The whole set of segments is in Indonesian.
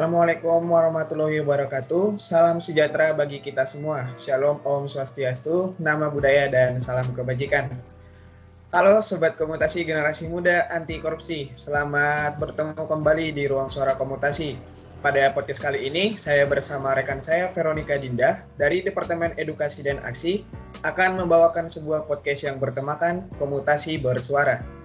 Assalamualaikum warahmatullahi wabarakatuh. Salam sejahtera bagi kita semua. Shalom, Om Swastiastu, Nama Budaya, dan salam kebajikan. Halo Sobat Komutasi Generasi Muda Anti Korupsi. Selamat bertemu kembali di Ruang Suara Komutasi. Pada podcast kali ini, saya bersama rekan saya Veronica Dinda dari Departemen Edukasi dan Aksi akan membawakan sebuah podcast yang bertemakan Komutasi Bersuara.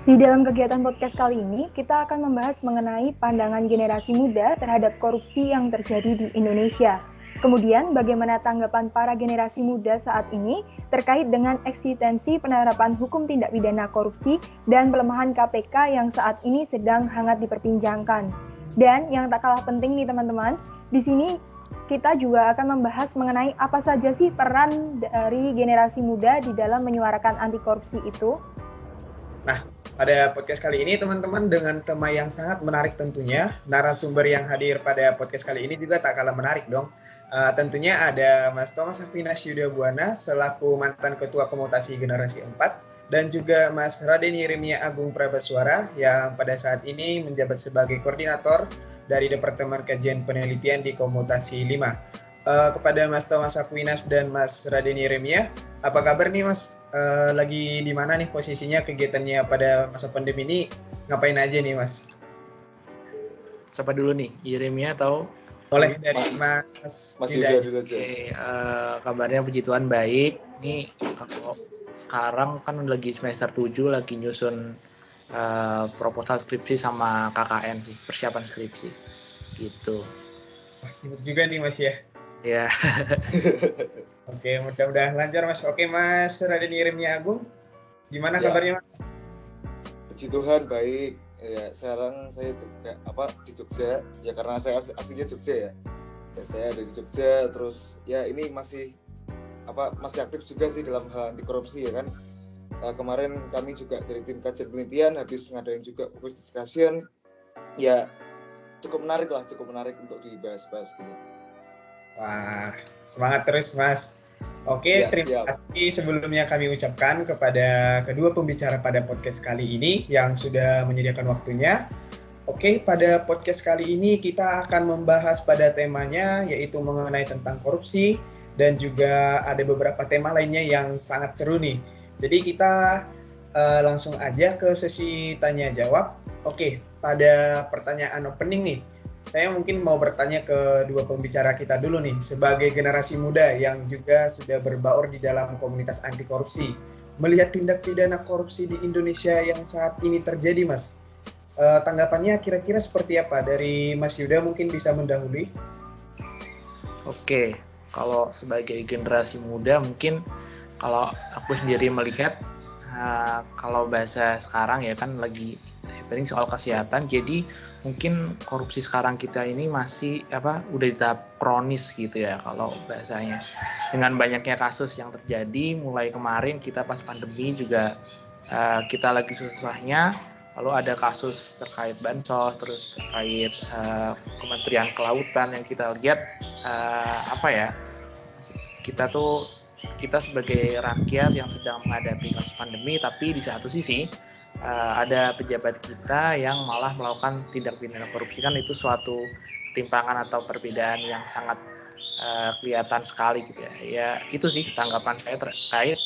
Di dalam kegiatan podcast kali ini, kita akan membahas mengenai pandangan generasi muda terhadap korupsi yang terjadi di Indonesia. Kemudian, bagaimana tanggapan para generasi muda saat ini terkait dengan eksistensi penerapan hukum tindak pidana korupsi dan pelemahan KPK yang saat ini sedang hangat diperbincangkan. Dan yang tak kalah penting nih teman-teman, di sini kita juga akan membahas mengenai apa saja sih peran dari generasi muda di dalam menyuarakan anti korupsi itu. Nah, pada podcast kali ini teman-teman dengan tema yang sangat menarik tentunya. Narasumber yang hadir pada podcast kali ini juga tak kalah menarik dong. Tentunya ada Mas Thomas Aquinas Yudabuana selaku mantan Ketua Komutasi Generasi 4 dan juga Mas Raden Yeremia Agung Prabaswara yang pada saat ini menjabat sebagai koordinator dari Departemen Kajian Penelitian di Komutasi 5. Kepada Mas Thomas Aquinas dan Mas Raden Yeremia, apa kabar nih Mas? Lagi di mana nih posisinya, kegiatannya pada masa pandemi ini ngapain aja nih Mas? Siapa dulu nih, Yeremia atau? Boleh dari Mas Yuda dulu aja. Kabarnya puji Tuhan baik. Nih kalau sekarang kan lagi semester 7 lagi nyusun proposal skripsi sama KKN sih, persiapan skripsi gitu. Sibuk juga nih Mas ya? Ya. Oke, mudah-mudahan lancar Mas. Oke Mas Raden Yeremia Agung, gimana kabarnya Mas? Puji Tuhan baik. Ya, sekarang saya juga di Jogja. Ya karena saya aslinya Jogja ya. Saya ada di Jogja, terus ya ini masih aktif juga sih dalam hal anti korupsi ya kan. Kemarin kami juga dari tim kajian penelitian habis ngadain juga fokus discussion. Ya cukup menarik untuk dibahas-bahas gitu. Wah, semangat terus Mas. Oke, terima kasih sebelumnya kami ucapkan kepada kedua pembicara pada podcast kali ini yang sudah menyediakan waktunya. Oke, pada podcast kali ini kita akan membahas pada temanya yaitu mengenai tentang korupsi dan juga ada beberapa tema lainnya yang sangat seru nih. Jadi kita langsung aja ke sesi tanya jawab. Oke, pada pertanyaan opening nih, saya mungkin mau bertanya ke dua pembicara kita dulu nih, sebagai generasi muda yang juga sudah berbaur di dalam komunitas anti korupsi. Melihat tindak pidana korupsi di Indonesia yang saat ini terjadi, Mas, tanggapannya kira-kira seperti apa? Dari Mas Yuda mungkin bisa mendahului. Oke, kalau sebagai generasi muda mungkin kalau aku sendiri melihat kalau bahasa sekarang ya kan lagi happening soal kesehatan, jadi mungkin korupsi sekarang kita ini masih udah di tahap kronis gitu ya kalau bahasanya. Dengan banyaknya kasus yang terjadi mulai kemarin kita pas pandemi juga kita lagi susahnya, lalu ada kasus terkait bansos, terus terkait Kementerian Kelautan yang kita lihat kita sebagai rakyat yang sedang menghadapi kasus pandemi, tapi di satu sisi ada pejabat kita yang malah melakukan tindak pidana korupsi. Kan itu suatu ketimpangan atau perbedaan yang sangat kelihatan sekali gitu ya. Ya itu sih tanggapan saya terkait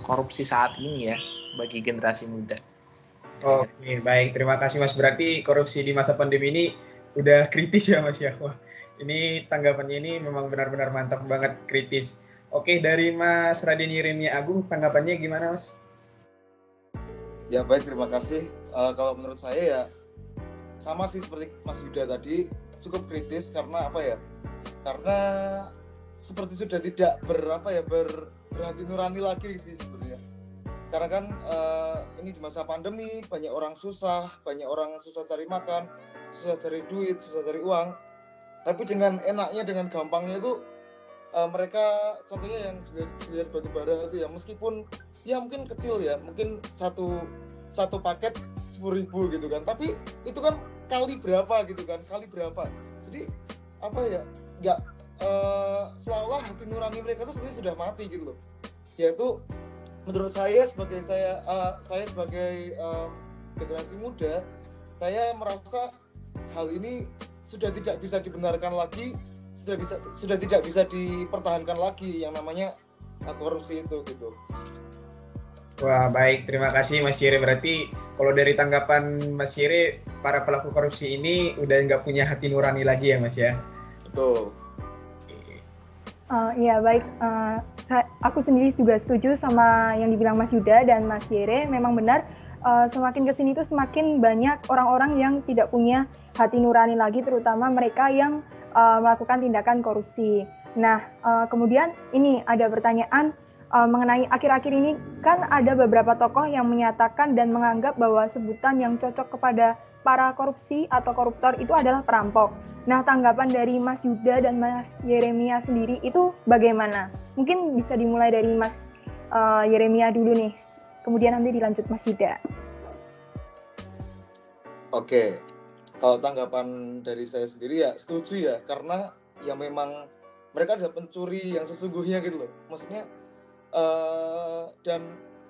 korupsi saat ini ya bagi generasi muda. Oke, baik, terima kasih Mas. Berarti korupsi di masa pandemi ini udah kritis ya Mas ya. Wah, ini tanggapannya ini memang benar-benar mantap banget, kritis. Oke, dari Mas Raden Yeremia Agung, tanggapannya gimana Mas? Ya baik, terima kasih. Kalau menurut saya ya sama sih seperti Mas Yuda tadi, cukup kritis karena Karena seperti sudah tidak berhati nurani lagi sih sebenarnya. Karena kan ini di masa pandemi banyak orang susah cari makan, susah cari duit, susah cari uang. Tapi dengan enaknya, dengan gampangnya itu mereka contohnya yang dilihat batu bara itu ya meskipun ya mungkin kecil ya, mungkin satu paket 10.000 gitu kan, tapi itu kan kali berapa jadi nggak seolah hati nurani mereka itu sebenarnya sudah mati gitu loh. Yaitu menurut saya sebagai generasi muda, saya merasa hal ini sudah tidak bisa dibenarkan lagi, sudah tidak bisa dipertahankan lagi yang namanya korupsi itu gitu. Wah, baik, terima kasih Mas Yere. Berarti kalau dari tanggapan Mas Yere, para pelaku korupsi ini udah nggak punya hati nurani lagi ya Mas ya? Betul. Iya baik, aku sendiri juga setuju sama yang dibilang Mas Yuda dan Mas Yere. Memang benar, semakin kesini tuh semakin banyak orang-orang yang tidak punya hati nurani lagi, terutama mereka yang melakukan tindakan korupsi. Nah, kemudian ini ada pertanyaan mengenai akhir-akhir ini kan ada beberapa tokoh yang menyatakan dan menganggap bahwa sebutan yang cocok kepada para korupsi atau koruptor itu adalah perampok. Nah, tanggapan dari Mas Yuda dan Mas Yeremia sendiri itu bagaimana? Mungkin bisa dimulai dari Mas Yeremia dulu nih, kemudian nanti dilanjut Mas Yuda. Oke, kalau tanggapan dari saya sendiri ya setuju ya, karena ya memang mereka adalah pencuri yang sesungguhnya gitu loh. Maksudnya dan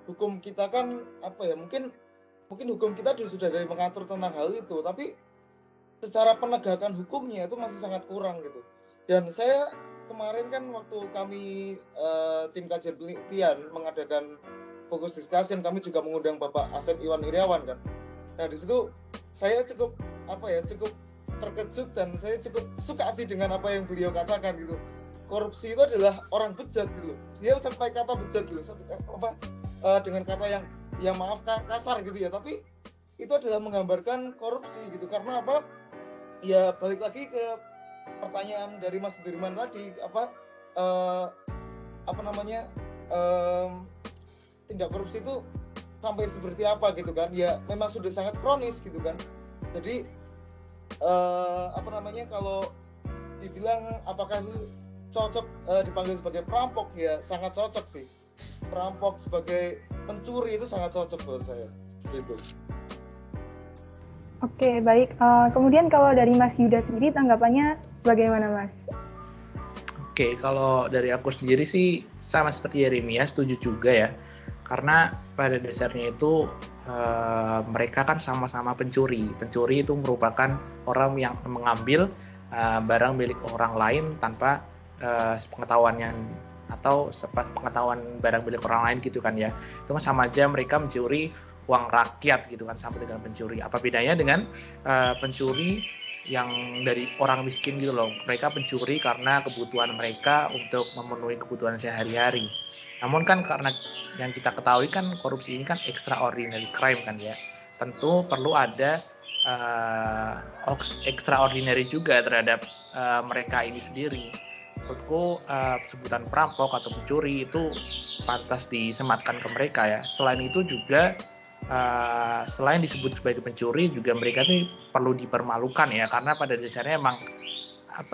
hukum kita kan apa ya, mungkin hukum kita sudah dari mengatur tentang hal itu, tapi secara penegakan hukumnya itu masih sangat kurang gitu. Dan saya kemarin kan waktu kami tim kajian penelitian mengadakan fokus discussion, kami juga mengundang Bapak Asep Iwan Iriawan kan. Nah di situ saya cukup terkejut dan saya cukup suka sih dengan apa yang beliau katakan gitu. Korupsi itu adalah orang bejat gitu. Dia sampai kata bejat gitu, dengan kata yang maaf kasar gitu ya, tapi itu adalah menggambarkan korupsi gitu. Karena apa? Ya balik lagi ke pertanyaan dari Mas Sudirman tadi, tindak korupsi itu sampai seperti apa gitu kan? Ya memang sudah sangat kronis gitu kan. Jadi kalau dibilang apakah itu cocok dipanggil sebagai perampok, ya sangat cocok sih. Perampok sebagai pencuri itu sangat cocok buat saya gitu. Oke, baik. Kemudian kalau dari Mas Yuda sendiri tanggapannya bagaimana, Mas? Oke, kalau dari aku sendiri sih sama seperti Yeremia, setuju juga ya. Karena pada dasarnya itu mereka kan sama-sama pencuri. Pencuri itu merupakan orang yang mengambil barang milik orang lain tanpa pengetahuannya atau pengetahuan barang milik orang lain gitu kan ya. Itu kan sama aja mereka mencuri uang rakyat gitu kan, sama dengan pencuri. Apa bedanya dengan pencuri yang dari orang miskin gitu loh? Mereka pencuri karena kebutuhan mereka untuk memenuhi kebutuhan sehari-hari. Namun kan karena yang kita ketahui kan korupsi ini kan extraordinary crime kan ya. Tentu perlu ada extraordinary juga terhadap mereka ini sendiri. Menurutku sebutan perampok atau pencuri itu pantas disematkan ke mereka ya. Selain itu juga selain disebut sebagai pencuri juga mereka ini perlu dipermalukan ya, karena pada dasarnya emang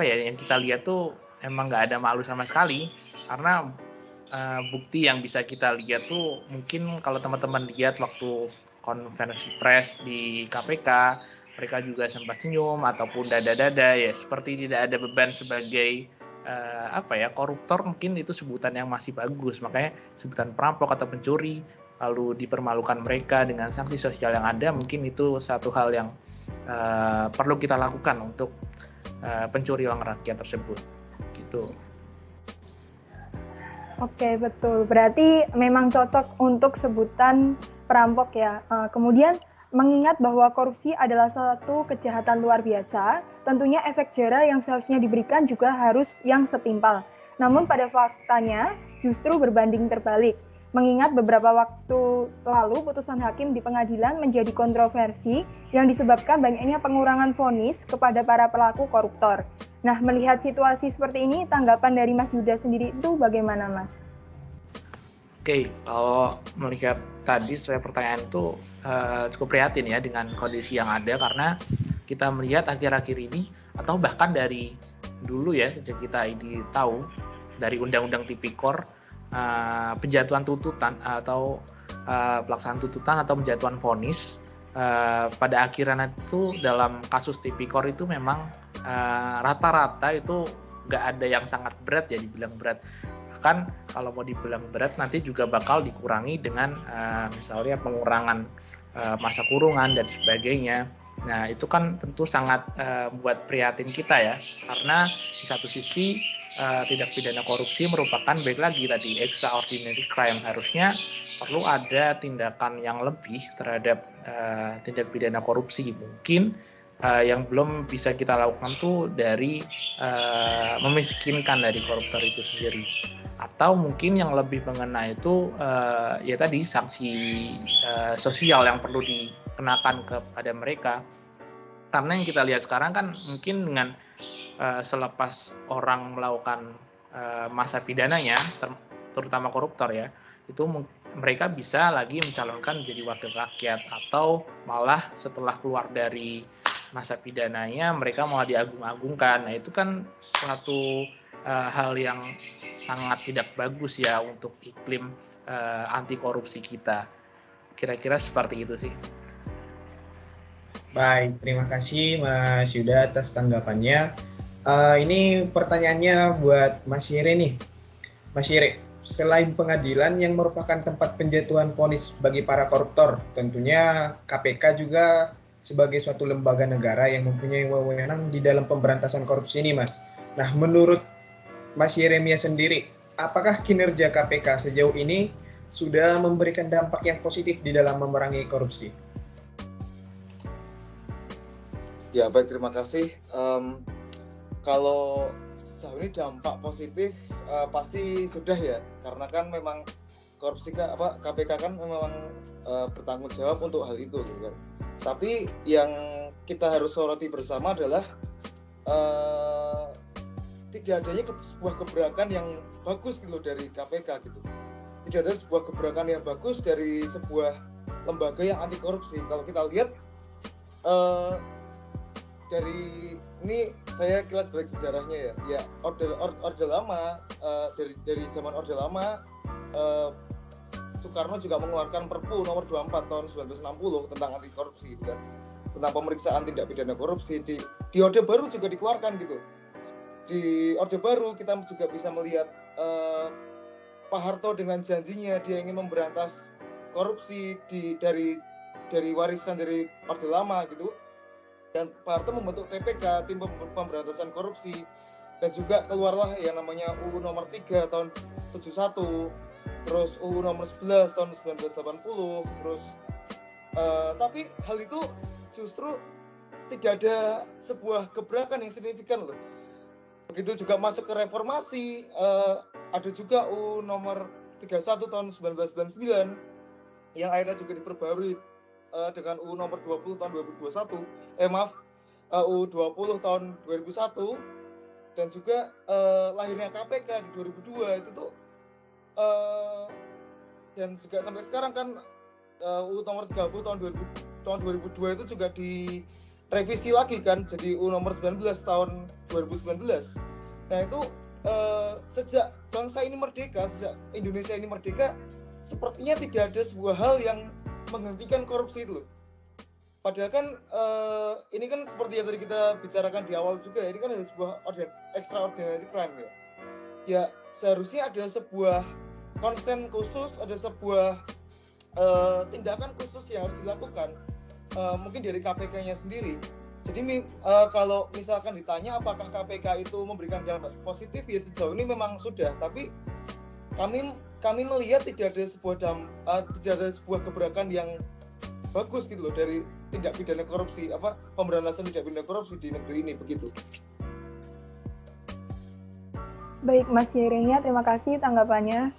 yang kita lihat tuh emang nggak ada malu sama sekali. Karena bukti yang bisa kita lihat tuh mungkin kalau teman-teman lihat waktu konferensi pers di KPK, mereka juga sempat senyum ataupun dada-dada ya, seperti tidak ada beban sebagai koruptor. Mungkin itu sebutan yang masih bagus, makanya sebutan perampok atau pencuri lalu dipermalukan mereka dengan sanksi sosial yang ada, mungkin itu satu hal yang perlu kita lakukan untuk pencuri uang rakyat tersebut gitu. Oke, betul. Berarti memang cocok untuk sebutan perampok ya. Kemudian mengingat bahwa korupsi adalah satu kejahatan luar biasa, tentunya efek jera yang seharusnya diberikan juga harus yang setimpal. Namun pada faktanya justru berbanding terbalik. Mengingat beberapa waktu lalu putusan hakim di pengadilan menjadi kontroversi yang disebabkan banyaknya pengurangan vonis kepada para pelaku koruptor. Nah, melihat situasi seperti ini, tanggapan dari Mas Yuda sendiri itu bagaimana, Mas? Oke, kalau melihat tadi sesuai pertanyaan itu cukup prihatin ya dengan kondisi yang ada, karena kita melihat akhir-akhir ini atau bahkan dari dulu ya, sejak kita ini tahu dari Undang-Undang Tipikor, penjatuhan tuntutan atau pelaksanaan tuntutan atau penjatuhan vonis pada akhirnya itu dalam kasus Tipikor itu memang rata-rata itu nggak ada yang sangat berat ya, dibilang berat. Bahkan kalau mau dibilang berat nanti juga bakal dikurangi dengan misalnya pengurangan masa kurungan dan sebagainya. Nah, itu kan tentu sangat buat prihatin kita ya, karena di satu sisi tindak pidana korupsi merupakan baik lagi tadi extraordinary crime, harusnya perlu ada tindakan yang lebih terhadap tindak pidana korupsi. Mungkin yang belum bisa kita lakukan tuh dari memiskinkan dari koruptor itu sendiri, atau mungkin yang lebih mengena itu ya tadi sanksi sosial yang perlu dikenakan kepada mereka. Karena yang kita lihat sekarang kan mungkin dengan selepas orang melakukan masa pidananya, terutama koruptor ya, itu mereka bisa lagi mencalonkan menjadi wakil rakyat, atau malah setelah keluar dari masa pidananya mereka malah diagung-agungkan. Nah, itu kan suatu hal yang sangat tidak bagus ya untuk iklim anti korupsi kita. Kira-kira seperti itu sih. Baik, terima kasih Mas Yuda atas tanggapannya. Ini pertanyaannya buat Mas Yere nih. Mas Yere, selain pengadilan yang merupakan tempat penjatuhan vonis bagi para koruptor, tentunya KPK juga sebagai suatu lembaga negara yang mempunyai wewenang di dalam pemberantasan korupsi ini, Mas. Nah, menurut Mas Yeremia sendiri, apakah kinerja KPK sejauh ini sudah memberikan dampak yang positif di dalam memerangi korupsi? Ya, baik, terima kasih. Kalau sejauh ini dampak positif pasti sudah ya, karena kan memang korupsi KPK kan memang bertanggung jawab untuk hal itu gitu kan. Tapi yang kita harus soroti bersama adalah tidak adanya sebuah gebrakan yang bagus gitu dari KPK gitu. Tidak ada sebuah gebrakan yang bagus dari sebuah lembaga yang anti korupsi. Kalau kita lihat dari ini saya kilas balik sejarahnya ya orde lama, dari zaman orde lama, Soekarno juga mengeluarkan Perpu nomor 24 tahun 1960 tentang anti korupsi gitu kan, tentang pemeriksaan tindak pidana korupsi. Di Orde Baru juga dikeluarkan gitu. Di Orde Baru kita juga bisa melihat Pak Harto dengan janjinya dia ingin memberantas korupsi dari warisan dari Orde Lama gitu. Dan Pak Harto membentuk TPK, tim pemberantasan korupsi, dan juga keluarlah yang namanya UU nomor 3 tahun 71, terus UU nomor 11 tahun 1980, terus tapi hal itu justru tidak ada sebuah gebrakan yang signifikan loh. Begitu juga masuk ke reformasi, ada juga UU nomor 31 tahun 1999 yang akhirnya juga diperbarui dengan UU nomor 20 tahun 2021, UU 20 tahun 2001, dan juga lahirnya KPK di 2002 itu tuh, dan juga sampai sekarang kan UU nomor 30 tahun 2002 itu juga direvisi lagi kan jadi UU nomor 19 tahun 2019. Nah itu sejak bangsa ini merdeka, sejak Indonesia ini merdeka, sepertinya tidak ada sebuah hal yang menghentikan korupsi itu. Padahal kan ini kan seperti yang tadi kita bicarakan di awal juga, ini kan ada sebuah extraordinary crime ya. Ya seharusnya ada sebuah konsen khusus, ada sebuah tindakan khusus yang harus dilakukan, mungkin dari KPK-nya sendiri. Jadi kalau misalkan ditanya apakah KPK itu memberikan dampak positif, ya sejauh ini memang sudah. Tapi kami melihat tidak ada sebuah gebrakan yang bagus gitu loh dari tindak pidana korupsi, pemberantasan tindak pidana korupsi di negeri ini, begitu. Baik, Mas Yeremia, terima kasih tanggapannya.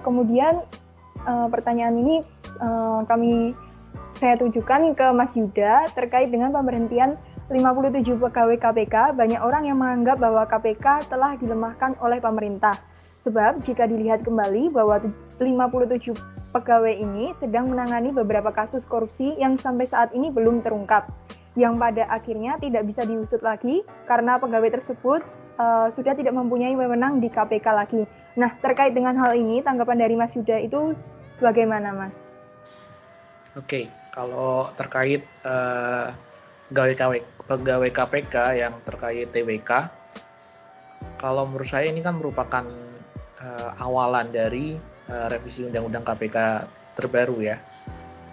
Kemudian pertanyaan ini saya tujukan ke Mas Yuda terkait dengan pemberhentian 57 pegawai KPK. Banyak orang yang menganggap bahwa KPK telah dilemahkan oleh pemerintah. Sebab jika dilihat kembali bahwa 57 pegawai ini sedang menangani beberapa kasus korupsi yang sampai saat ini belum terungkap, yang pada akhirnya tidak bisa diusut lagi karena pegawai tersebut sudah tidak mempunyai wewenang di KPK lagi. Nah, terkait dengan hal ini, tanggapan dari Mas Yuda itu bagaimana, Mas? Oke, kalau terkait pegawai KPK yang terkait TWK, kalau menurut saya ini kan merupakan awalan dari revisi Undang-Undang KPK terbaru ya.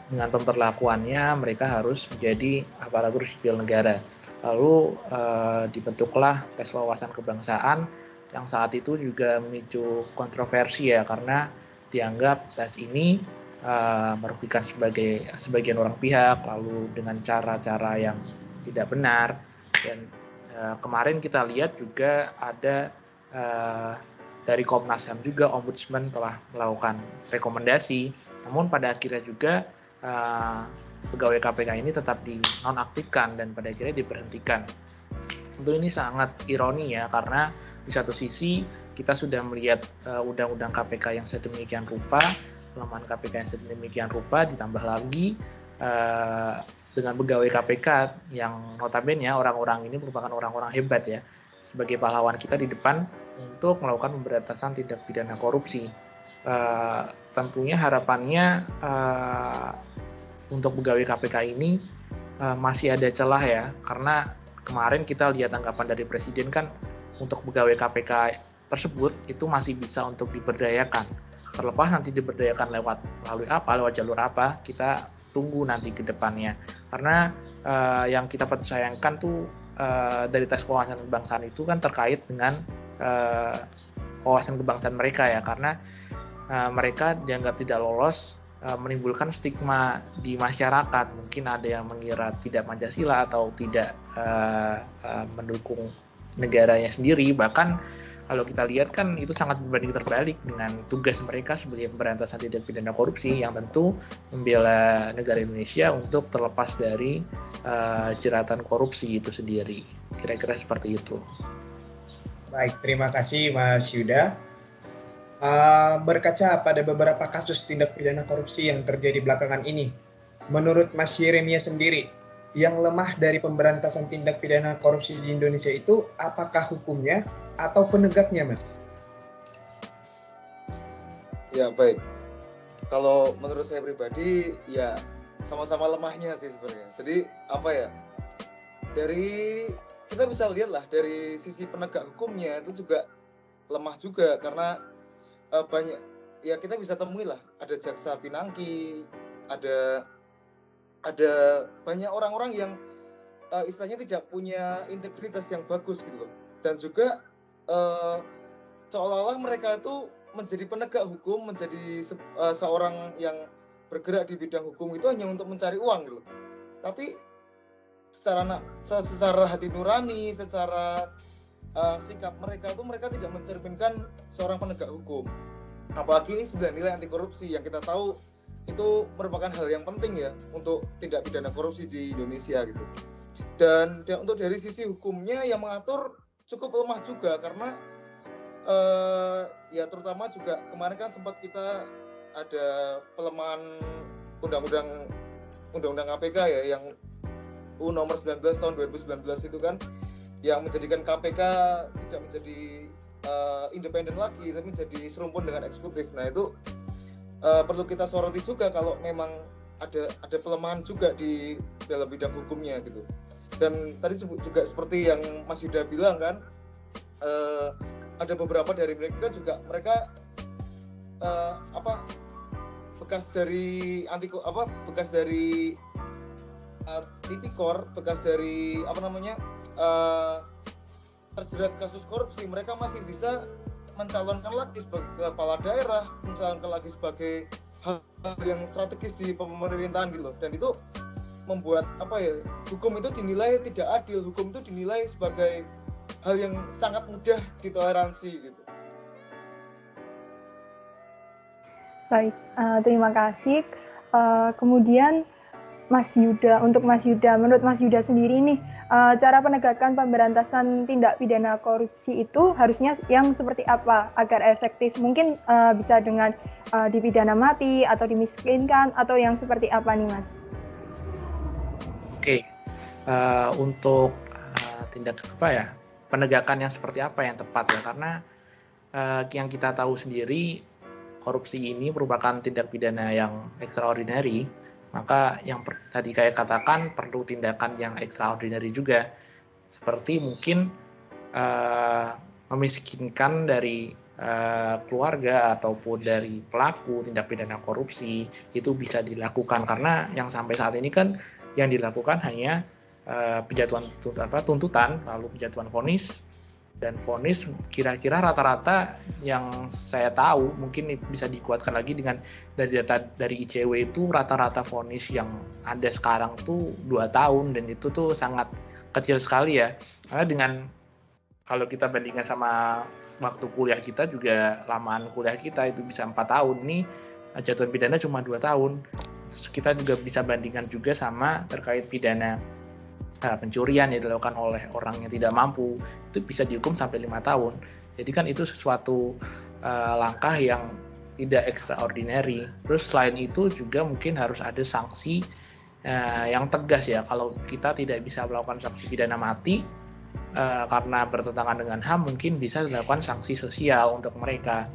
dengan pemberlakuannya mereka harus menjadi aparatur sipil negara. Lalu dibentuklah tes wawasan kebangsaan yang saat itu juga memicu kontroversi ya, karena dianggap tes ini merugikan sebagian orang pihak, lalu dengan cara-cara yang tidak benar. Dan kemarin kita lihat juga ada dari Komnas HAM juga, Ombudsman telah melakukan rekomendasi, namun pada akhirnya juga pegawai KPK ini tetap dinonaktifkan dan pada akhirnya diberhentikan. Tentu ini sangat ironi ya, karena di satu sisi kita sudah melihat undang-undang KPK yang sedemikian rupa, pelemahan KPK yang sedemikian rupa, ditambah lagi dengan pegawai KPK yang notabene orang-orang ini merupakan orang-orang hebat ya, sebagai pahlawan kita di depan untuk melakukan pemberantasan tindak pidana korupsi. Tentunya harapannya untuk pegawai KPK ini masih ada celah ya, karena kemarin kita lihat tanggapan dari Presiden kan, untuk pegawai KPK tersebut itu masih bisa untuk diberdayakan. Terlepas nanti diberdayakan lewat jalur apa, kita tunggu nanti ke depannya. Karena yang kita sayangkan tuh dari tes wawasan kebangsaan itu kan terkait dengan wawasan kebangsaan mereka ya, karena mereka dianggap tidak lolos, menimbulkan stigma di masyarakat. Mungkin ada yang mengira tidak Pancasila atau tidak mendukung negaranya sendiri. Bahkan kalau kita lihat kan itu sangat berbanding terbalik dengan tugas mereka sebagai pemberantasan tindak pidana korupsi, yang tentu membela negara Indonesia untuk terlepas dari jeratan korupsi itu sendiri. Kira-kira seperti itu. Baik, terima kasih Mas Yuda. Berkaca pada beberapa kasus tindak pidana korupsi yang terjadi belakangan ini, menurut Mas Yeremia sendiri, yang lemah dari pemberantasan tindak pidana korupsi di Indonesia itu apakah hukumnya atau penegaknya, Mas? Ya, baik. Kalau menurut saya pribadi, ya sama-sama lemahnya sih sebenarnya. Jadi apa ya? Kita bisa lihat lah dari sisi penegak hukumnya itu juga lemah juga, karena banyak ya, kita bisa temui lah, ada jaksa pinangki, ada banyak orang-orang yang istilahnya tidak punya integritas yang bagus gitu loh. Dan juga seolah-olah mereka itu menjadi penegak hukum, menjadi seorang yang bergerak di bidang hukum itu hanya untuk mencari uang gitu loh. Tapi secara hati nurani, secara sikap mereka itu, mereka tidak mencerminkan seorang penegak hukum. Apalagi ini 9 nilai anti korupsi yang kita tahu itu merupakan hal yang penting ya untuk tindak pidana korupsi di Indonesia gitu. Dan untuk dari sisi hukumnya yang mengatur cukup lemah juga, karena ya terutama juga kemarin kan sempat kita ada pelemahan undang-undang KPK ya, yang UU nomor 19 tahun 2019 itu kan, yang menjadikan KPK tidak menjadi independen lagi, tapi menjadi serumpun dengan eksekutif. Nah itu perlu kita soroti juga kalau memang ada pelemahan juga di dalam bidang hukumnya gitu. Dan tadi juga seperti yang Mas Yuda bilang kan, ada beberapa dari mereka juga bekas dari tipikor, bekas dari terjerat kasus korupsi, mereka masih bisa mencalonkan lagi sebagai kepala daerah, mencalonkan lagi sebagai hal yang strategis di pemerintahan gitu loh. Dan itu membuat hukum itu dinilai tidak adil, hukum itu dinilai sebagai hal yang sangat mudah ditoleransi gitu. Baik, terima kasih. Kemudian Mas Yuda, menurut Mas Yuda sendiri nih, cara penegakan pemberantasan tindak pidana korupsi itu harusnya yang seperti apa agar efektif? Mungkin bisa dengan dipidana mati atau dimiskinkan, atau yang seperti apa nih, Mas? Oke, untuk penegakan yang seperti apa yang tepat ya, karena yang kita tahu sendiri korupsi ini merupakan tindak pidana yang extraordinary. Maka yang tadi kayak katakan perlu tindakan yang extraordinary juga, seperti mungkin memiskinkan dari keluarga ataupun dari pelaku tindak pidana korupsi itu bisa dilakukan, karena yang sampai saat ini kan yang dilakukan hanya penjatuhan tuntutan lalu penjatuhan vonis, dan vonis kira-kira rata-rata yang saya tahu mungkin bisa dikuatkan lagi dengan dari data dari ICW itu rata-rata vonis yang ada sekarang tuh 2 tahun, dan itu tuh sangat kecil sekali ya, karena dengan kalau kita bandingkan sama waktu kuliah kita juga, lamaan kuliah kita itu bisa 4 tahun, ini jatuhan pidana cuma 2 tahun. Terus kita juga bisa bandingkan juga sama terkait pidana pencurian yang dilakukan oleh orang yang tidak mampu, itu bisa dihukum sampai 5 tahun. Jadi kan itu sesuatu langkah yang tidak extraordinary. Terus selain itu juga mungkin harus ada sanksi yang tegas ya, kalau kita tidak bisa melakukan sanksi pidana mati karena bertentangan dengan HAM, mungkin bisa dilakukan sanksi sosial untuk mereka.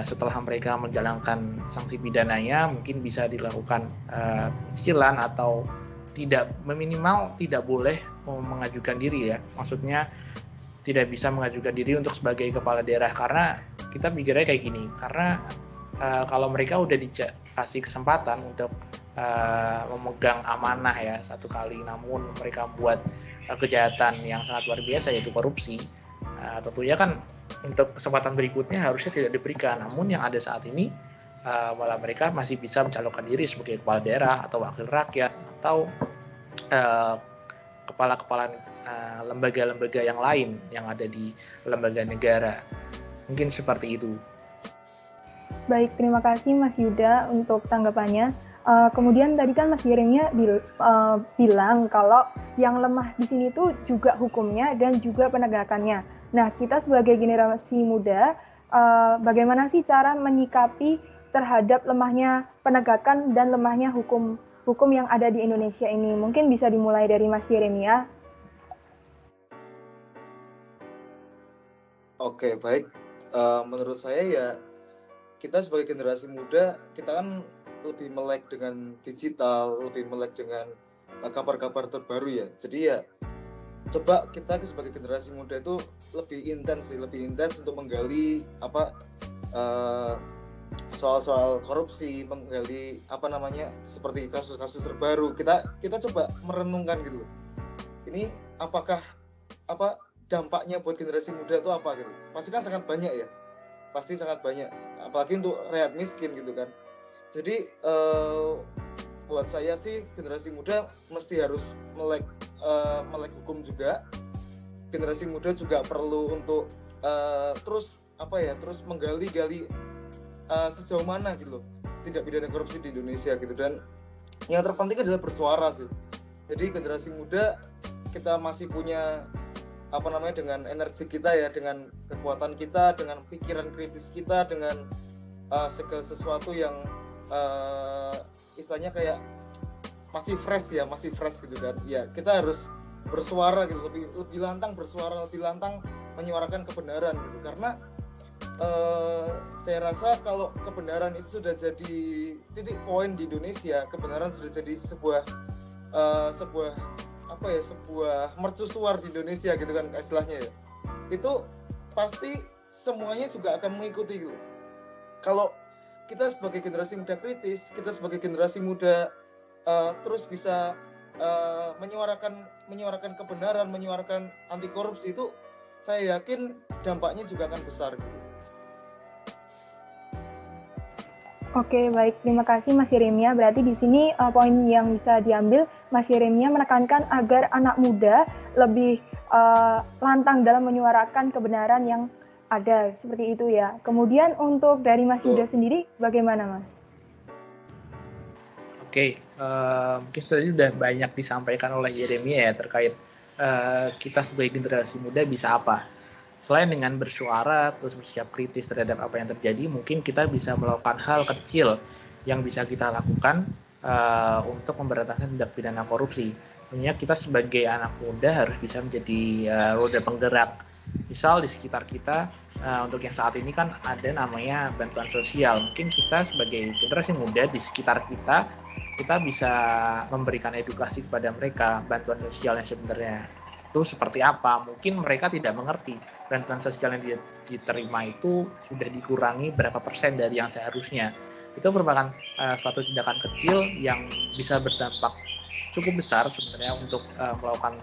Setelah mereka menjalankan sanksi pidananya, mungkin bisa dilakukan cicilan atau minimal tidak boleh mengajukan diri ya. Maksudnya tidak bisa mengajukan diri untuk sebagai kepala daerah, karena kita pikirnya kayak gini, karena kalau mereka udah dikasih kesempatan untuk memegang amanah ya 1 kali, namun mereka buat kejahatan yang sangat luar biasa yaitu korupsi, tentunya kan untuk kesempatan berikutnya harusnya tidak diberikan. Namun yang ada saat ini malah mereka masih bisa mencalonkan diri sebagai kepala daerah atau wakil rakyat atau kepala-kepala lembaga-lembaga yang lain yang ada di lembaga negara. Mungkin seperti itu. Baik, terima kasih Mas Yuda untuk tanggapannya. Kemudian tadi kan Mas Yeremia bilang kalau yang lemah di sini tuh juga hukumnya dan juga penegakannya. Nah, kita sebagai generasi muda, bagaimana sih cara menyikapi terhadap lemahnya penegakan dan lemahnya hukum yang ada di Indonesia ini? Mungkin bisa dimulai dari Mas Yeremia. Oke, baik. Menurut saya ya, kita sebagai generasi muda, kita kan lebih melek dengan digital, lebih melek dengan kabar-kabar terbaru ya. Jadi ya, coba kita sebagai generasi muda itu lebih intens untuk menggali soal-soal korupsi, menggali seperti kasus-kasus terbaru. Kita coba merenungkan gitu. Ini apakah dampaknya buat generasi muda itu apa gitu? Pasti kan sangat banyak ya. Pasti sangat banyak. Apalagi untuk rakyat miskin gitu kan. Jadi buat saya sih generasi muda mesti harus melek hukum juga. Generasi muda juga perlu untuk terus menggali sejauh mana gitu loh tindak pidana korupsi di Indonesia gitu. Dan yang terpenting adalah bersuara sih. Jadi generasi muda kita masih punya dengan energi kita ya, dengan kekuatan kita, dengan pikiran kritis kita, dengan segala sesuatu yang istilahnya kayak masih fresh gitu kan ya. Kita harus bersuara gitu, lebih lantang bersuara, lebih lantang menyuarakan kebenaran gitu, karena saya rasa kalau kebenaran itu sudah jadi titik poin di Indonesia, kebenaran sudah jadi sebuah mercusuar di Indonesia gitu kan istilahnya ya, itu pasti semuanya juga akan mengikuti gitu. Kalau kita sebagai generasi muda kritis, kita sebagai generasi muda terus bisa menyuarakan kebenaran, menyuarakan anti korupsi, itu saya yakin dampaknya juga akan besar gitu. Oke, baik. Terima kasih Mas Yeremia. Berarti di sini poin yang bisa diambil, Mas Yeremia menekankan agar anak muda lebih lantang dalam menyuarakan kebenaran yang ada, seperti itu ya. Kemudian untuk dari Mas Yuda sendiri, bagaimana Mas? Oke, mungkin sudah banyak disampaikan oleh Yeremia ya terkait kita sebagai generasi muda bisa apa. Selain dengan bersuara terus bersikap kritis terhadap apa yang terjadi, mungkin kita bisa melakukan hal kecil yang bisa kita lakukan untuk memberantas tindak pidana korupsi. Tentunya kita sebagai anak muda harus bisa menjadi roda penggerak. Misal di sekitar kita, untuk yang saat ini kan ada namanya bantuan sosial. Mungkin kita sebagai generasi muda di sekitar kita bisa memberikan edukasi kepada mereka bantuan sosial yang sebenarnya itu seperti apa. Mungkin mereka tidak mengerti bantuan sosial yang diterima itu sudah dikurangi berapa persen dari yang seharusnya. Itu merupakan suatu tindakan kecil yang bisa berdampak cukup besar sebenarnya untuk melakukan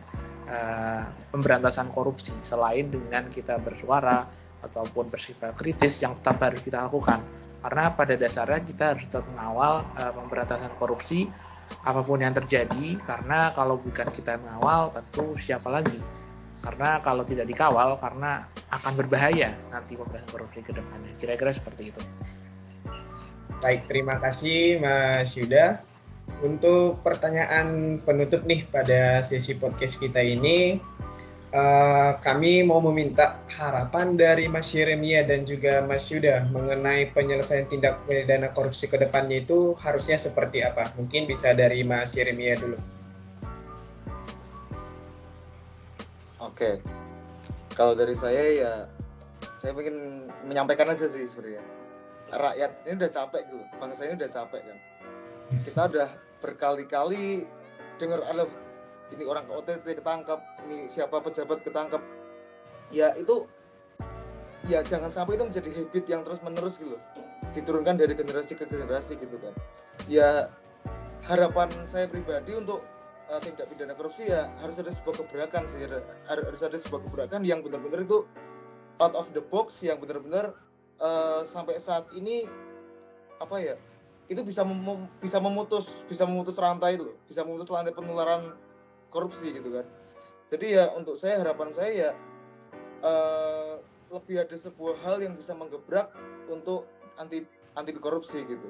pemberantasan korupsi, selain dengan kita bersuara ataupun bersifat kritis yang tetap harus kita lakukan. Karena pada dasarnya kita harus tetap mengawal pemberantasan korupsi apapun yang terjadi, karena kalau bukan kita mengawal tentu siapa lagi. Karena kalau tidak dikawal, karena akan berbahaya nanti pemberantasan korupsi ke depannya. Kira-kira seperti itu. Baik, terima kasih Mas Yuda. Untuk pertanyaan penutup nih pada sesi podcast kita ini, kami mau meminta harapan dari Mas Yeremia dan juga Mas Yuda mengenai penyelesaian tindak pidana korupsi ke depannya itu harusnya seperti apa? Mungkin bisa dari Mas Yeremia dulu. Oke, kalau dari saya ya, saya ingin menyampaikan aja sih sebenarnya. Rakyat ini udah capek gitu, bangsa ini udah capek kan. Kita udah berkali-kali dengar ada ini orang ke OTT ketangkap, ini siapa pejabat ketangkap. Ya itu, ya jangan sampai itu menjadi habit yang terus-menerus gitu, diturunkan dari generasi ke generasi gitu kan. Ya harapan saya pribadi untuk tindak pidana korupsi ya harus ada sebuah gebrakan sih, harus ada sebuah gebrakan yang benar-benar itu out of the box, yang benar-benar sampai saat ini apa ya, itu bisa memutus rantai itu, bisa memutus rantai penularan korupsi gitu kan. Jadi ya untuk saya, harapan saya ya lebih ada sebuah hal yang bisa menggebrak untuk anti korupsi gitu.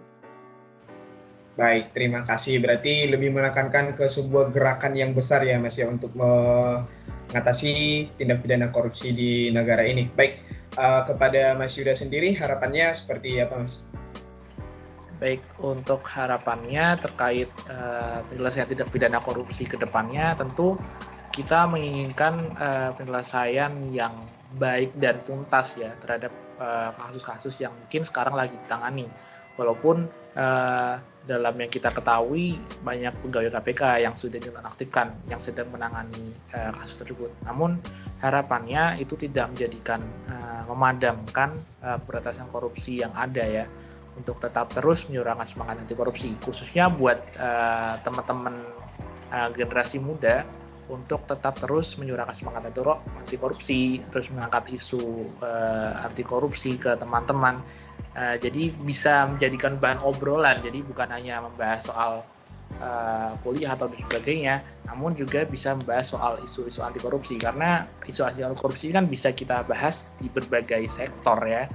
Baik, terima kasih. Berarti lebih menekankan ke sebuah gerakan yang besar ya Mas ya untuk mengatasi tindak pidana korupsi di negara ini. Baik, kepada Mas Yuda sendiri harapannya seperti apa Mas? Baik, untuk harapannya terkait penyelesaian tindak pidana korupsi ke depannya, tentu kita menginginkan penyelesaian yang baik dan tuntas ya terhadap kasus-kasus yang mungkin sekarang lagi ditangani. Walaupun dalam yang kita ketahui banyak pegawai KPK yang sudah dinonaktifkan yang sedang menangani kasus tersebut. Namun harapannya itu tidak menjadikan memadamkan pemberantasan korupsi yang ada ya, untuk tetap terus menyuarakan semangat anti korupsi, khususnya buat teman-teman generasi muda untuk tetap terus menyuarakan semangat anti korupsi, terus mengangkat isu anti korupsi ke teman-teman. Jadi bisa menjadikan bahan obrolan, jadi bukan hanya membahas soal kuliah atau sebagainya, namun juga bisa membahas soal isu-isu anti korupsi, karena isu anti korupsi kan bisa kita bahas di berbagai sektor ya,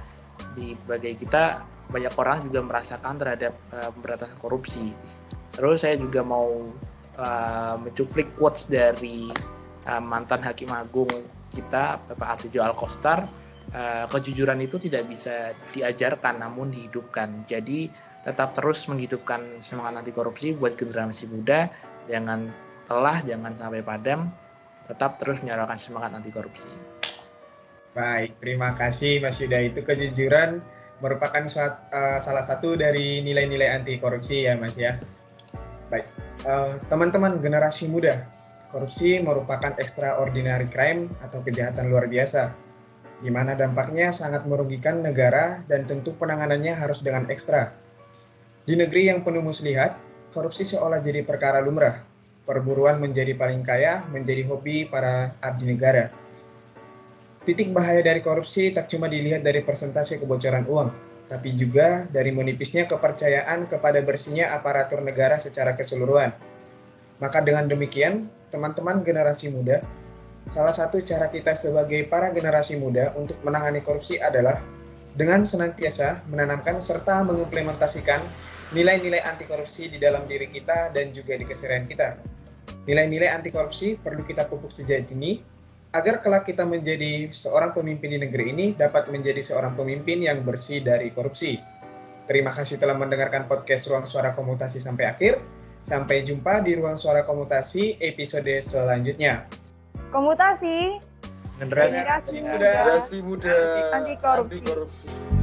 di berbagai kita banyak orang juga merasakan terhadap pemberantasan korupsi. Terus saya juga mau mencuplik quotes dari mantan Hakim Agung kita, Bapak Artijo Alkostar. Kejujuran itu tidak bisa diajarkan namun dihidupkan. Jadi tetap terus menghidupkan semangat anti korupsi buat generasi muda, jangan telah, jangan sampai padam, tetap terus menyuarakan semangat anti korupsi. Baik, terima kasih Mas Yuda. Itu kejujuran merupakan salah satu dari nilai-nilai anti korupsi ya Mas ya. Baik, teman-teman generasi muda, korupsi merupakan extraordinary crime atau kejahatan luar biasa, di mana dampaknya sangat merugikan negara dan tentu penanganannya harus dengan ekstra. Di negeri yang penuh muslihat, korupsi seolah jadi perkara lumrah. Perburuan menjadi paling kaya, menjadi hobi para abdi negara. Titik bahaya dari korupsi tak cuma dilihat dari persentase kebocoran uang, tapi juga dari menipisnya kepercayaan kepada bersihnya aparatur negara secara keseluruhan. Maka dengan demikian, teman-teman generasi muda, salah satu cara kita sebagai para generasi muda untuk menangani korupsi adalah dengan senantiasa menanamkan serta mengimplementasikan nilai-nilai anti korupsi di dalam diri kita dan juga di keseharian kita. Nilai-nilai anti korupsi perlu kita pupuk sejak dini agar kelak kita menjadi seorang pemimpin di negeri ini dapat menjadi seorang pemimpin yang bersih dari korupsi. Terima kasih telah mendengarkan podcast Ruang Suara Komutasi sampai akhir. Sampai jumpa di Ruang Suara Komutasi episode selanjutnya. Komutasi Generasi muda anti korupsi.